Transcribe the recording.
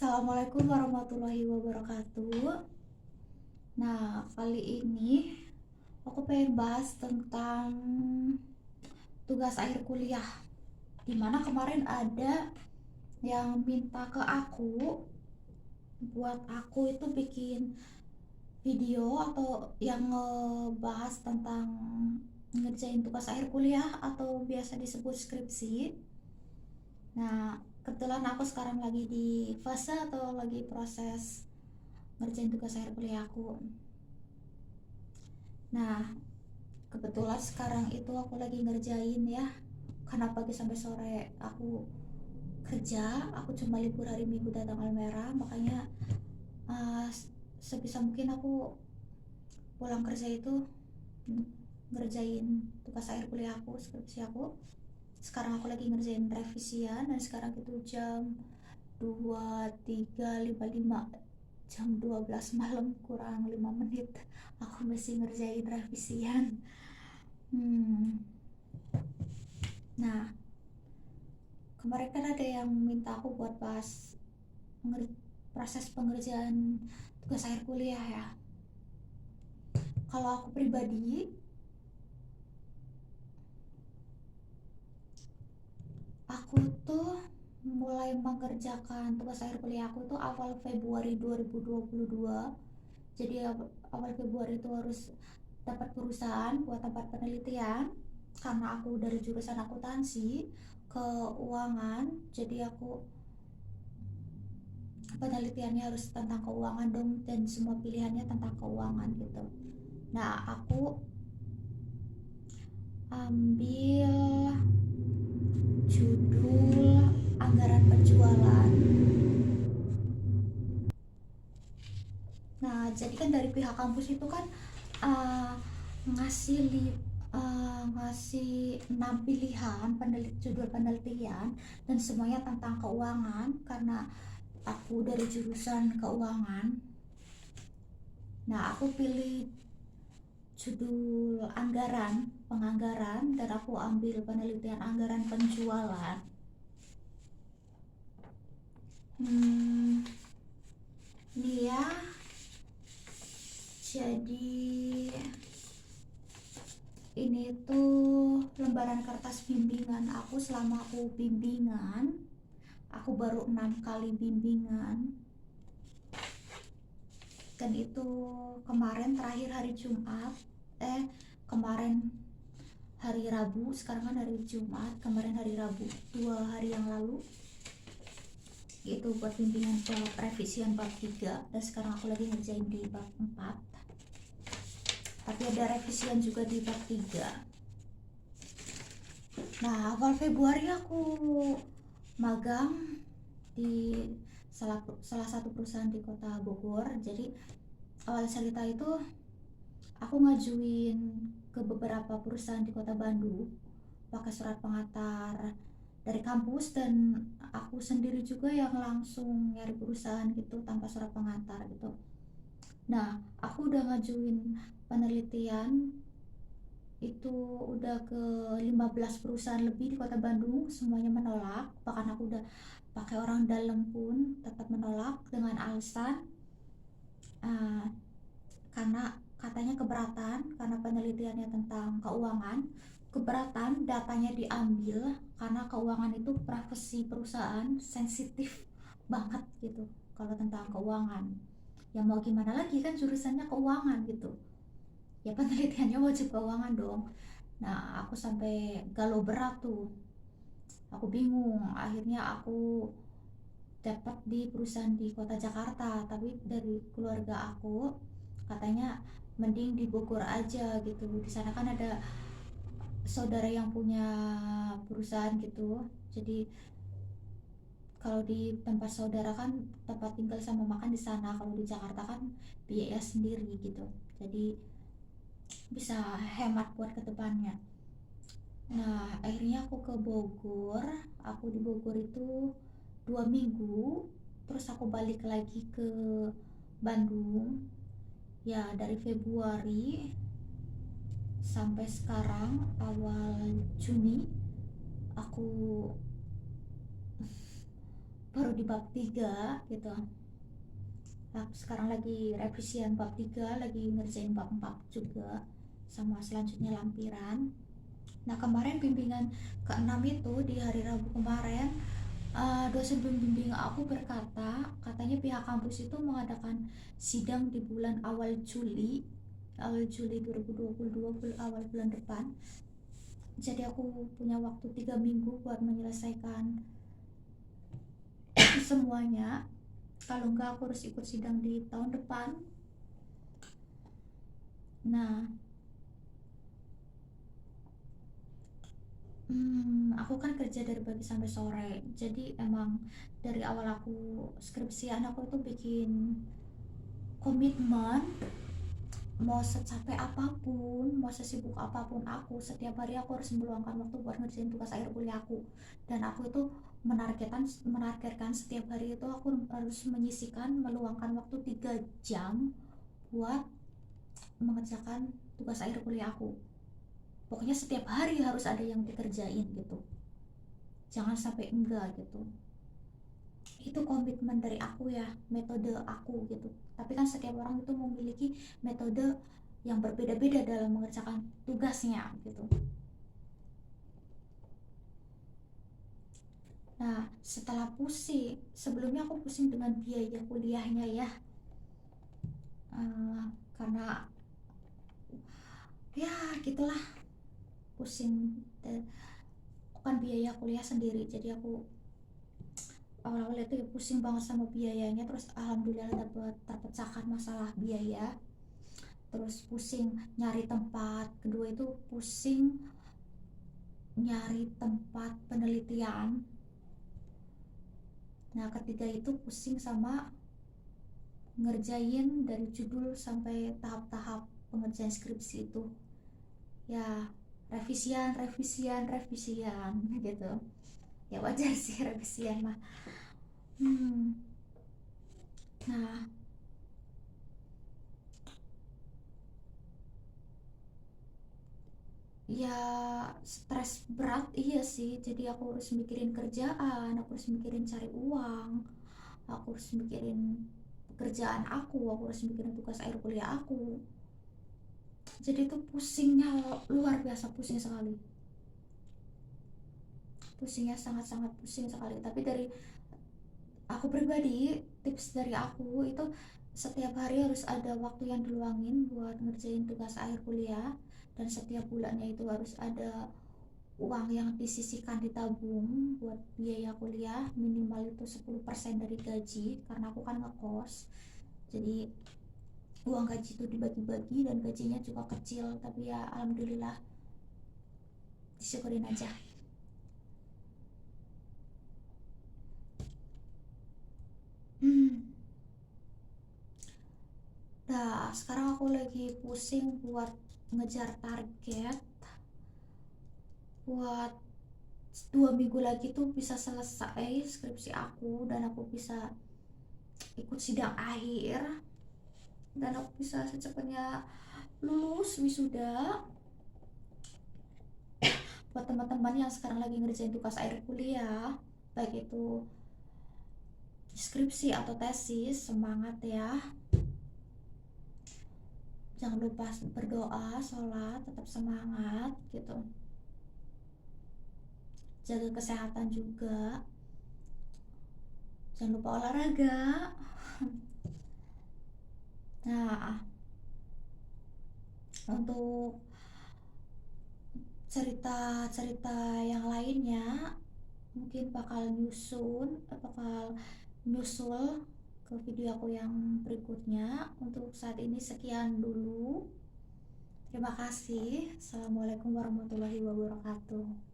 Assalamualaikum warahmatullahi wabarakatuh. Nah, kali ini aku pengen bahas tentang tugas akhir kuliah. Dimana kemarin ada yang minta ke aku buat aku itu bikin video atau yang ngebahas tentang ngerjain tugas akhir kuliah atau biasa disebut skripsi. Nah, kebetulan aku sekarang lagi di fase atau lagi proses ngerjain tugas akhir kuliah aku. Nah, kebetulan sekarang itu aku lagi ngerjain ya, karena pagi sampai sore aku kerja, aku cuma libur hari Minggu dan tanggal merah, makanya uh, sebisa mungkin aku pulang kerja itu ngerjain tugas akhir kuliah aku, skripsi aku. Sekarang aku lagi ngerjain revisian dan sekarang itu jam 23.55, jam 12 malam kurang 5 menit aku masih ngerjain revisian. Nah, kemarin kan ada yang minta aku buat bahas proses pengerjaan tugas akhir kuliah ya. Kalau aku pribadi, aku tuh mulai mengerjakan tugas akhir kuliah aku tuh awal Februari 2022. Jadi awal Februari itu harus dapat perusahaan buat tempat penelitian, karena aku dari jurusan akuntansi keuangan, jadi aku penelitiannya harus tentang keuangan dong, dan semua pilihannya tentang keuangan gitu. Nah, aku ambil judul anggaran penjualan. Nah, jadi kan dari pihak kampus itu kan uh, ngasih ngasih 6 pilihan judul penelitian, dan semuanya tentang keuangan karena aku dari jurusan keuangan. Nah, aku pilih judul penganggaran, dan aku ambil penelitian anggaran penjualan. Ini ya, jadi ini tuh lembaran kertas bimbingan aku selama aku bimbingan. Aku baru 6 kali bimbingan, dan itu kemarin terakhir hari Jumat, kemarin hari Rabu, sekarang kan hari Jumat, kemarin hari Rabu, 2 hari yang lalu itu buat bimbingan ke revisian bab 3, dan sekarang aku lagi ngerjain di bab 4, tapi ada revisian juga di bab 3. Nah, awal Februari aku magang di salah satu perusahaan di kota Bogor. Jadi awal cerita itu aku ngajuin ke beberapa perusahaan di kota Bandung pakai surat pengantar dari kampus, dan aku sendiri juga yang langsung nyari perusahaan gitu tanpa surat pengantar gitu. Nah, aku udah ngajuin penelitian itu udah ke 15 perusahaan lebih di kota Bandung, semuanya menolak. Bahkan aku udah pakai orang dalam pun tetap menolak dengan alasan uh, karena katanya keberatan karena penelitiannya tentang keuangan, keberatan datanya diambil karena keuangan itu privasi perusahaan, sensitif banget gitu kalau tentang keuangan. Ya mau gimana lagi, kan jurusannya keuangan gitu, ya penelitiannya wajib keuangan dong. Nah, aku sampai galau berat tuh, aku bingung. Akhirnya aku dapat di perusahaan di kota Jakarta, tapi dari keluarga aku katanya mending di Bogor aja gitu, di sana kan ada saudara yang punya perusahaan gitu. Jadi kalau di tempat saudara kan tempat tinggal sama makan di sana, kalau di Jakarta kan biaya sendiri gitu, jadi bisa hemat buat kedepannya. Nah, akhirnya aku ke Bogor. Aku di Bogor itu 2 minggu, terus aku balik lagi ke Bandung. Ya, dari Februari sampai sekarang awal Juni aku baru di bab 3 gitu. Nah, sekarang lagi revisian bab 3, lagi ngerjain bab 4 juga, sama selanjutnya lampiran. Nah, kemarin bimbingan ke-6 itu di hari Rabu kemarin, dosen pembimbing aku berkata, katanya pihak kampus itu mengadakan sidang di bulan awal Juli 2022, awal bulan depan. Jadi aku punya waktu 3 minggu buat menyelesaikan semuanya. Kalau enggak aku harus ikut sidang di tahun depan. Nah, aku kan kerja dari pagi sampai sore. Jadi emang dari awal aku skripsian aku tuh bikin komitmen, mau secapek apapun, mau sesibuk apapun aku, setiap hari aku harus meluangkan waktu buat ngerjain tugas akhir kuliah aku. Dan aku itu menargetkan setiap hari itu aku harus menyisihkan, meluangkan waktu 3 jam buat mengerjakan tugas akhir kuliah aku. Pokoknya setiap hari harus ada yang dikerjain gitu, jangan sampai enggak gitu. Itu komitmen dari aku ya, metode aku gitu. Tapi kan setiap orang itu memiliki metode yang berbeda-beda dalam mengerjakan tugasnya gitu. Nah, setelah pusing, sebelumnya aku pusing dengan biaya kuliahnya ya. Karena ya gitulah, pusing. Dan kan biaya kuliah sendiri, jadi aku awal-awal itu ya pusing banget sama biayanya. Terus alhamdulillah dapat terpecahkan masalah biaya. Terus pusing nyari tempat, kedua itu pusing nyari tempat penelitian. Nah, ketiga itu pusing sama ngerjain dari judul sampai tahap-tahap pengerjaan skripsi itu ya, revisian gitu. Ya wajar sih revisian mah. Nah, ya stres berat iya sih. Jadi aku harus mikirin kerjaan, aku harus mikirin cari uang, aku harus mikirin pekerjaan aku harus mikirin tugas akhir kuliah aku. Jadi itu pusingnya luar biasa, pusing sekali. Pusingnya sangat-sangat pusing sekali. Tapi dari aku pribadi, tips dari aku itu setiap hari harus ada waktu yang diluangin buat ngerjain tugas akhir kuliah, dan setiap bulannya itu harus ada uang yang disisihkan, ditabung buat biaya kuliah, minimal itu 10% dari gaji karena aku kan ngekos. Jadi uang gaji itu dibagi-bagi dan gajinya juga kecil, tapi ya alhamdulillah, disyukurin aja. Nah, sekarang aku lagi pusing buat ngejar target buat 2 minggu lagi tuh bisa selesai skripsi aku, dan aku bisa ikut sidang akhir, dan aku bisa secepatnya lulus wisuda. Buat teman-teman yang sekarang lagi ngerjain tugas akhir kuliah, baik itu skripsi atau tesis, semangat ya. Jangan lupa berdoa, sholat, tetap semangat gitu. Jaga kesehatan juga, jangan lupa olahraga. Nah, untuk cerita-cerita yang lainnya mungkin bakal nyusul ke video aku yang berikutnya. Untuk saat ini sekian dulu. Terima kasih. Assalamualaikum warahmatullahi wabarakatuh.